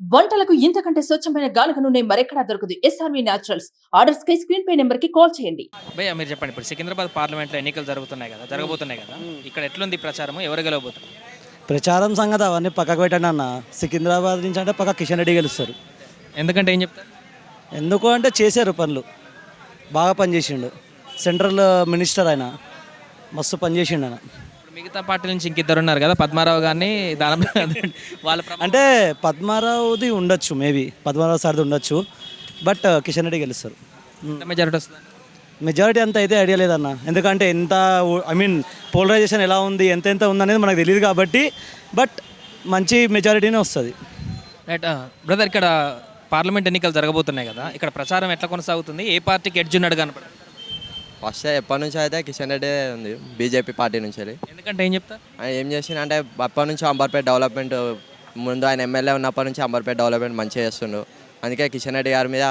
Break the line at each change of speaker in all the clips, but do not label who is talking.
వంటలకు ఇంతకంటే స్వచ్ఛమైన గానుగ నూనె మరెక్కడా దొరకదు. SRV naturals. ఆర్డర్స్ కై స్క్రీన్ పై నంబర్ కి కాల్ చేయండి.
భయ్యా మీరు చెప్పండి. ఇప్పుడు సికింద్రాబాద్ పార్లమెంట్‌లో ఎన్నికలు జరగబోతున్నాయి కదా! ఇక్కడ ఎట్లుంది ప్రచారము? ఎవరు గెలవబోతున్నారు?
ప్రచారం సంగతి అవన్నీ పక్కకు పెట్టండి అన్న. సికింద్రాబాద్ నుంచి అంటే పక్క కిషన్ రెడ్డి గెలుస్తారు.
ఎందుకంటే ఏం చెప్తారు?
ఎందుకు అంటే చేశారు పనులు, బాగా పనిచేసిండు. సెంట్రల్ మినిస్టర్ ఆయన మస్తు పనిచేసిండు ఆయన.
ఇప్పుడు మిగతా పార్టీ నుంచి ఇంకిద్దరు ఉన్నారు కదా! పద్మారావు గారిని దానం వాళ్ళ
అంటే పద్మారావుది ఉండొచ్చు, మేబీ పద్మారావు సార్ది ఉండొచ్చు. బట్ కిషన్ రెడ్డి గెలుస్తారు.
ఎంత మెజారిటీ వస్తుంది?
మెజారిటీ అంత అయితే ఐడియా లేదన్న. ఎందుకంటే ఎంత పోలరైజేషన్ ఎలా ఉంది, ఎంత ఉందనేది మనకు తెలియదు కాబట్టి. బట్ మంచి మెజారిటీనే వస్తుంది.
రైట్. బ్రదర్, ఇక్కడ పార్లమెంట్ ఎన్నికలు జరగబోతున్నాయి కదా! ఇక్కడ ప్రచారం ఎట్లా కొనసాగుతుంది? ఏ పార్టీకి ఎడ్జ్ ఉన్నాడు కనపడదు?
ఫస్ట్ ఎప్పటి నుంచి అయితే కిషన్ రెడ్డి ఉంది, బీజేపీ పార్టీ నుంచి వెళ్ళి.
ఎందుకంటే ఏం చెప్తారు?
ఆయన ఏం చేసిండు అంటే అప్పటి నుంచి అంబర్పేట డెవలప్మెంట్, ముందు ఆయన ఎమ్మెల్యే ఉన్నప్పటి నుంచి అంబర్పేట డెవలప్మెంట్ మంచిగా చేస్తుండు. అందుకే కిషన్ రెడ్డి గారి మీద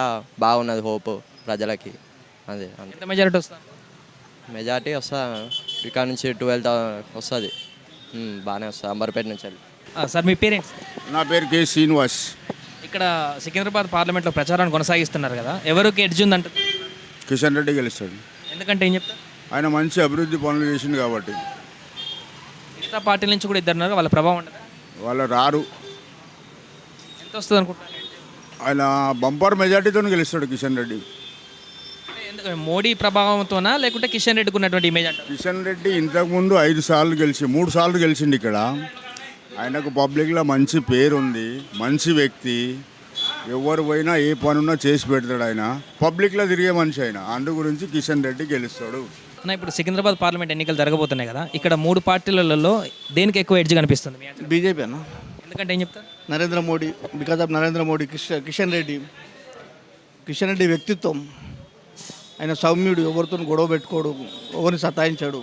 బాగున్నది హోప్ ప్రజలకి. అదే
ఎంత మెజారిటీ వస్తుంది?
మెజార్టీ వస్తా ఇక్కడ నుంచి 12 వస్తుంది. బాగానే వస్తుంది అంబర్పేట నుంచి వెళ్ళి.
సార్ మీ పేరెంట్స్?
నా పేరు కె శ్రీనివాస్.
ఇక్కడ సికింద్రాబాద్ పార్లమెంట్లో ప్రచారాన్ని కొనసాగిస్తున్నారు కదా! ఎవరికి ఎడ్జ్ ఉందంట?
కిషన్ రెడ్డి గెలుస్తాడు.
ఎందుకంటే ఏం చెప్తారు?
ఆయన మంచి అభివృద్ధి పనులు చేసిండు కాబట్టి.
మిగతా పార్టీల నుంచి కూడా ఇద్దరు ఉన్నారు, వాళ్ళ ప్రభావం ఉండదు.
వాళ్ళు రారు.
ఎంత వస్తుంది అనుకుంటున్నారు?
ఆయన బంపర్ మెజార్టీతో గెలుస్తాడు కిషన్ రెడ్డి.
అంటే ఎందుకు మోడీ ప్రభావంతోనా లేకుంటే కిషన్ రెడ్డికి ఉన్నటువంటి ఇమేజ్ అంటారు?
కిషన్ రెడ్డి ఇంతకుముందు 5 సార్లు గెలిచి 3 సార్లు గెలిచిండు ఇక్కడ. ఆయనకు పబ్లిక్లో మంచి పేరు ఉంది, మంచి వ్యక్తి. ఎవరు పోయినా ఏ పనున్నా చేసి పెడతాడు ఆయన. పబ్లిక్లో తిరిగే మనిషి ఆయన. అందు గురించి కిషన్ రెడ్డి గెలుస్తాడు.
అన్న, ఇప్పుడు సికింద్రాబాద్ పార్లమెంట్ ఎన్నికలు జరగబోతున్నాయి కదా! ఇక్కడ 3 పార్టీలలో దేనికి ఎక్కువ ఎడ్జ్ కనిపిస్తుంది మీ అంచనా?
బీజేపీ అన్న.
ఎందుకంటే ఏం చెప్తారు?
Narendra Modi, because of Narendra Modi. కిషన్ రెడ్డి వ్యక్తిత్వం, ఆయన సౌమ్యుడు, ఎవరితో గొడవ పెట్టుకోడు, ఎవరిని సతాయించాడు.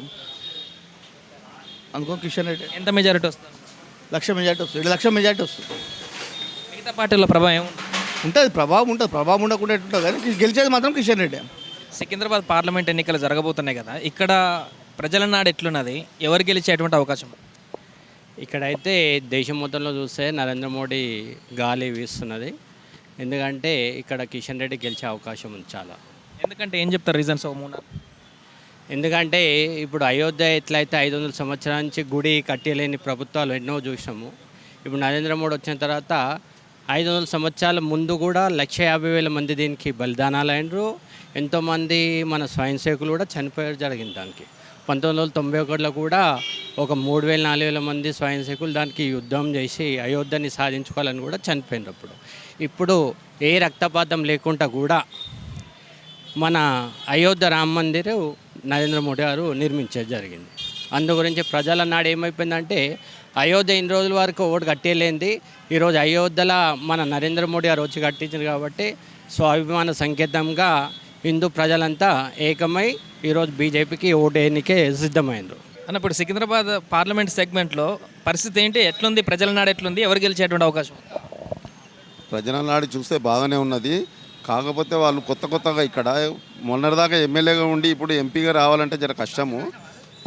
అనుకో కిషన్ రెడ్డి
ఎంత మెజారిటీ వస్తుంది?
1,00,000 మెజార్టీ వస్తుంది, 2,00,000 మెజార్టీ వస్తుంది.
మిగతా పార్టీల ప్రభావం ఏముంది?
ఉంటుంది, ప్రభావం ఉంటుంది. ప్రభావం ఉండకుండా ఎట్టుంటుంది, కానీ గెలిచేది మాత్రం కిషన్ రెడ్డి.
సికింద్రాబాద్ పార్లమెంట్ ఎన్నికలు జరగబోతున్నాయి కదా! ఇక్కడ ప్రజల నాడు ఎట్లున్నది? ఎవరు గెలిచేటువంటి అవకాశం?
ఇక్కడైతే దేశం మొత్తంలో చూస్తే నరేంద్ర మోడీ గాలి వీస్తున్నది. ఎందుకంటే ఇక్కడ కిషన్ రెడ్డి గెలిచే అవకాశం ఉంది చాలా.
ఎందుకంటే ఏం చెప్తారు రీజన్స్?
ఎందుకంటే ఇప్పుడు అయోధ్య ఎట్లయితే 500 సంవత్సరాల నుంచి గుడి కట్టలేని ప్రభుత్వాలు ఎన్నో చూసినాము. ఇప్పుడు నరేంద్ర మోడీ వచ్చిన తర్వాత 500 సంవత్సరాల ముందు కూడా 1,50,000 మంది దీనికి బలిదానాలు అయినరు. ఎంతోమంది మన స్వయం సేవకులు కూడా చనిపోయారు జరిగింది దానికి. 1991లో కూడా ఒక 3,000-4,000 మంది స్వయం సేవకులు దానికి యుద్ధం చేసి అయోధ్యని సాధించుకోవాలని కూడా చనిపోయినప్పుడు. ఇప్పుడు ఏ రక్తపాతం లేకుండా కూడా మన అయోధ్య రామ మందిర్ నరేంద్ర మోడీ గారు నిర్మించేది జరిగింది. అందు గురించి ప్రజల నాడు ఏమైపోయిందంటే అయోధ్య ఇన్ని రోజుల వరకు ఓటు కట్టేలేంది, ఈరోజు అయోధ్యలో మన నరేంద్ర మోడీ గారు వచ్చి కట్టించారు కాబట్టి స్వాభిమాన సంకేతంగా హిందూ ప్రజలంతా ఏకమై ఈరోజు బీజేపీకి ఓటు ఎన్నికే సిద్ధమైంది.
అన్న, ఇప్పుడు సికింద్రాబాద్ పార్లమెంట్ సెగ్మెంట్లో పరిస్థితి ఏంటి? ఎట్లుంది? ప్రజల నాడు ఎట్లుంది? ఎవరు గెలిచేటువంటి అవకాశం?
ప్రజల నాడు చూస్తే బాగానే ఉన్నది. కాకపోతే వాళ్ళు కొత్తగా ఇక్కడ మొన్నటిదాకా ఎమ్మెల్యేగా ఉండి ఇప్పుడు ఎంపీగా రావాలంటే జర కష్టము.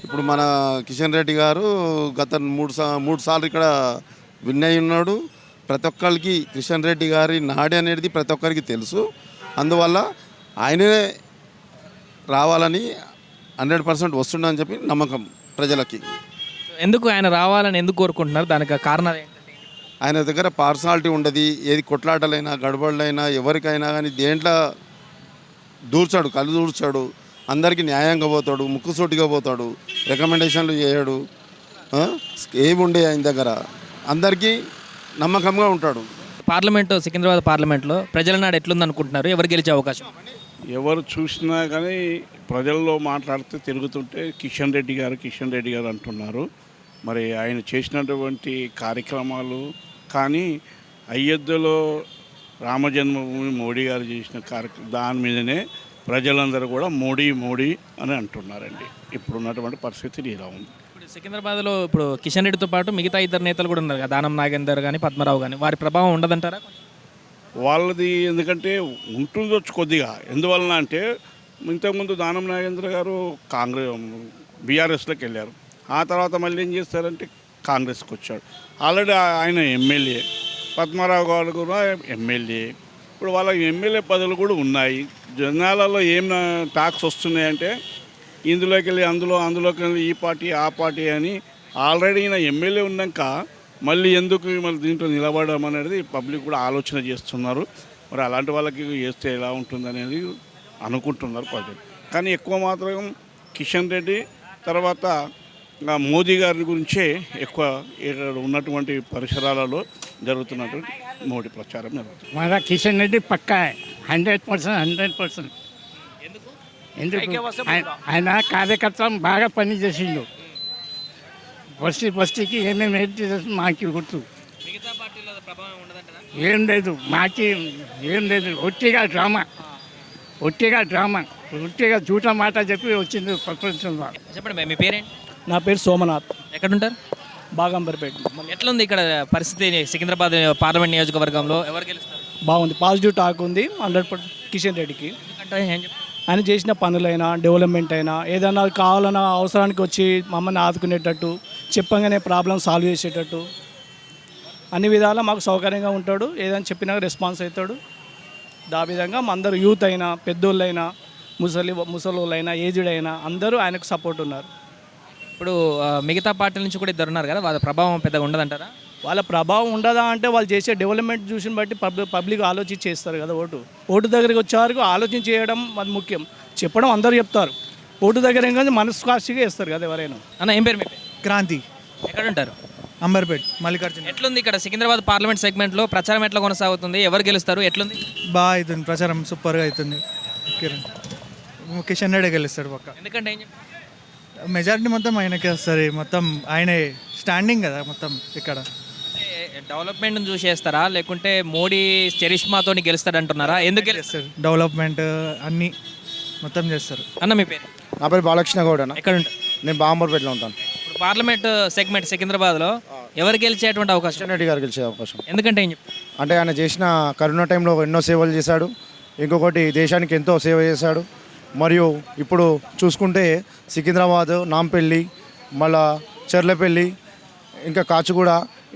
ఇప్పుడు మన కిషన్ రెడ్డి గారు గత 3 సార్లు ఇక్కడ విన్ అయి ఉన్నాడు. ప్రతి ఒక్కరికి కిషన్ రెడ్డి గారి నాడి అనేది ప్రతి ఒక్కరికి తెలుసు. అందువల్ల ఆయనే రావాలని 100% వస్తుండని చెప్పి నమ్మకం ప్రజలకి.
ఎందుకు ఆయన రావాలని ఎందుకు కోరుకుంటున్నారు? దానికి కారణాలు ఏంటంటే
ఆయన దగ్గర పార్సనాలిటీ ఉండదు. ఏది కొట్లాటలైనా గడబడులైనా ఎవరికైనా కానీ దేంట్లో కళ్ళు దూర్చాడు. అందరికీ న్యాయంగా పోతాడు, ముక్కుసూటిగా పోతాడు, రికమెండేషన్లు చేయడు. ఏముండే ఆయన దగ్గర అందరికీ నమ్మకంగా ఉంటాడు.
సికింద్రాబాద్ పార్లమెంట్లో ప్రజల నాడు ఎట్లుంది అనుకుంటున్నారు? ఎవరు గెలిచే అవకాశం?
ఎవరు చూసినా కానీ ప్రజల్లో మాట్లాడితే తిరుగుతుంటే కిషన్ రెడ్డి గారు అంటున్నారు. మరి ఆయన చేసినటువంటి కార్యక్రమాలు కానీ అయోధ్యలో రామజన్మభూమి మోడీ గారు చేసిన దాని మీదనే ప్రజలందరూ కూడా మోడీ అని అంటున్నారండి. ఇప్పుడున్నటువంటి పరిస్థితి ఇలా ఉంది.
ఇప్పుడు సికింద్రాబాద్లో ఇప్పుడు కిషన్ రెడ్డితో పాటు మిగతా 2 నేతలు కూడా ఉన్నారు కదా, దానం నాగేందర్ కానీ పద్మరావు కానీ. వారి ప్రభావం ఉండదంటారా?
వాళ్ళది ఎందుకంటే ఉంటుందొచ్చు కొద్దిగా. ఎందువలన అంటే ఇంతకుముందు దానం నాగేంద్ర గారు బీఆర్ఎస్లోకి వెళ్ళారు. ఆ తర్వాత మళ్ళీ ఏం చేస్తారంటే కాంగ్రెస్కి వచ్చాడు. ఆల్రెడీ ఆయన ఎమ్మెల్యే. పద్మారావు గారు కూడా ఎమ్మెల్యే. ఇప్పుడు వాళ్ళ ఎమ్మెల్యే పదవులు కూడా ఉన్నాయి. జనాలలో ఏం టాక్స్ వస్తున్నాయంటే ఇందులోకి వెళ్ళి అందులోకి వెళ్ళి ఈ పార్టీ ఆ పార్టీ అని. ఆల్రెడీ ఈయన ఎమ్మెల్యే ఉన్నాక మళ్ళీ ఎందుకు మళ్ళీ దీంట్లో నిలబడడం అనేది పబ్లిక్ కూడా ఆలోచన చేస్తున్నారు. మరి అలాంటి వాళ్ళకి చేస్తే ఎలా ఉంటుంది అనేది అనుకుంటున్నారు ప్రజలు. కానీ ఎక్కువ మాత్రం కిషన్ రెడ్డి తర్వాత మోదీ గారి గురించే ఎక్కువ ఇక్కడ ఉన్నటువంటి పరిసరాలలో జరుగుతున్నటువంటి మోడీ ప్రచారం జరుగుతుంది.
మన కిషన్ రెడ్డి పక్కా 100%. ఎందుకు ఆయన కార్యకర్త బాగా పని చేసిండు. బస్తీకి ఏమేమి ఏంటి మాకు గుర్తు
మిగతా పార్టీలో ప్రభావం ఉండదంటారా?
ఏం లేదు ఒట్టిగా డ్రామా ఒట్టిగా జూట మాట చెప్పి వచ్చింది ప్రపంచంలో.
చెప్పండి మీ పేరేంటి?
నా పేరు సోమనాథ్,
ఎక్కడుంటారు?
బాగంబర్పేట.
ఎట్లుంది ఇక్కడ పరిస్థితి? సికింద్రాబాద్ పార్లమెంట్ నియోజకవర్గంలో ఎవరు గెలుస్తారు?
బాగుంది, పాజిటివ్ టాక్ ఉంది 100% కిషన్ రెడ్డికి.
అంటే ఏం చెప్తారు?
ఆయన చేసిన పనులైనా డెవలప్మెంట్ అయినా ఏదైనా కావాలన్న అవసరానికి వచ్చి మమ్మల్ని ఆదుకునేటట్టు, చెప్పగానే ప్రాబ్లం సాల్వ్ చేసేటట్టు అన్ని విధాలా మాకు సౌకర్యంగా ఉంటాడు. ఏదైనా చెప్పినా రెస్పాన్స్ అవుతాడు. దా విధంగా అందరూ యూత్ అయినా పెద్దోళ్ళైనా ముసలోళ్ళైనా ఏజ్డ్ అయినా అందరూ ఆయనకు సపోర్ట్ ఉన్నారు.
ఇప్పుడు మిగతా పార్టీల నుంచి కూడా ఇద్దరు ఉన్నారు కదా, వాళ్ళ ప్రభావం పెద్దగా ఉండదంటారా?
వాళ్ళ ప్రభావం ఉండదా అంటే వాళ్ళు చేసే డెవలప్మెంట్ చూసిన బట్టి పబ్లిక్ ఆలోచించి చేస్తారు కదా. ఓటు దగ్గరికి వచ్చే వరకు ఆలోచన చేయడం అది ముఖ్యం. చెప్పడం అందరూ చెప్తారు, ఓటు దగ్గర ఏం కానీ మనస్సాక్షిగా వేస్తారు కదా ఎవరైనా.
అన్న ఏం పేరు మీ పేరు?
క్రాంతి,
ఎక్కడ ఉంటారు?
అంబర్పేట్, మల్లికార్జున.
ఎట్లుంది ఇక్కడ సికింద్రాబాద్ పార్లమెంట్ సెగ్మెంట్లో ప్రచారం ఎట్లా కొనసాగుతుంది? ఎవరు గెలుస్తారు? ఎట్లుంది?
బాగా అవుతుంది ప్రచారం, సూపర్గా అవుతుంది. కిషన్ రెడ్డి గెలుస్తాడు పక్క.
ఎందుకంటే ఏం చెప్తారు?
మెజారిటీ మొత్తం ఆయనకే వస్తుంది. మొత్తం ఆయనే స్టాండింగ్ కదా మొత్తం ఇక్కడ.
డెవలప్మెంట్ చూసి చేస్తారా లేకుంటే మోడీ చరిష్మాతో గెలుస్తాడు అంటున్నారా? ఎందుకు గెలుస్తారు?
డెవలప్మెంట్ అన్నీ మొత్తం చేస్తారు.
అన్న మీ పేరు?
నా పేరు బాలకృష్ణ గౌడ్ అన్న.
ఎక్కడ ఉంటారు?
నేను బాంబర్పేటలో ఉంటాను.
ఇప్పుడు పార్లమెంట్ సెగ్మెంట్ సికింద్రాబాద్లో ఎవరు గెలిచేటువంటి అవకాశం?
కిషన్ రెడ్డి గారు గెలిచే అవకాశం.
ఎందుకంటే ఏం చెప్తారు?
అంటే ఆయన చేసిన కరోనా టైంలో ఎన్నో సేవలు చేశాడు. ఇంకొకటి దేశానికి ఎంతో సేవ చేశాడు. మరియు ఇప్పుడు చూసుకుంటే సికింద్రాబాద్, నాంపల్లి, మళ్ళా చెర్లపల్లి, ఇంకా కాచిగూడ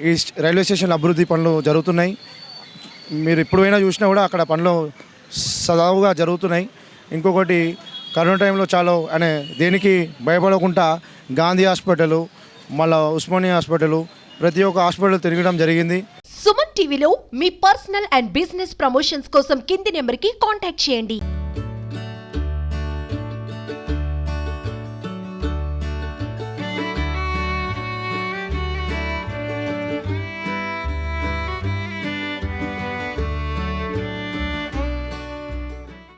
ఈ రైల్వే స్టేషన్ అభివృద్ధి పనులు జరుగుతున్నాయి. మీరు ఎప్పుడైనా చూసినా కూడా అక్కడ పనులు సదావుగా జరుగుతున్నాయి. ఇంకొకటి కరోనా టైంలో చాలా ఆయన దేనికి భయపడకుండా గాంధీ హాస్పిటల్, మళ్ళీ ఉస్మానియా హాస్పిటల్, ప్రతి ఒక్క హాస్పిటల్ తిరగడం జరిగింది.
సుమన్ టీవీలో మీ పర్సనల్ అండ్ బిజినెస్ ప్రమోషన్స్ కోసం కింది నెంబర్కి కాంటాక్ట్ చేయండి.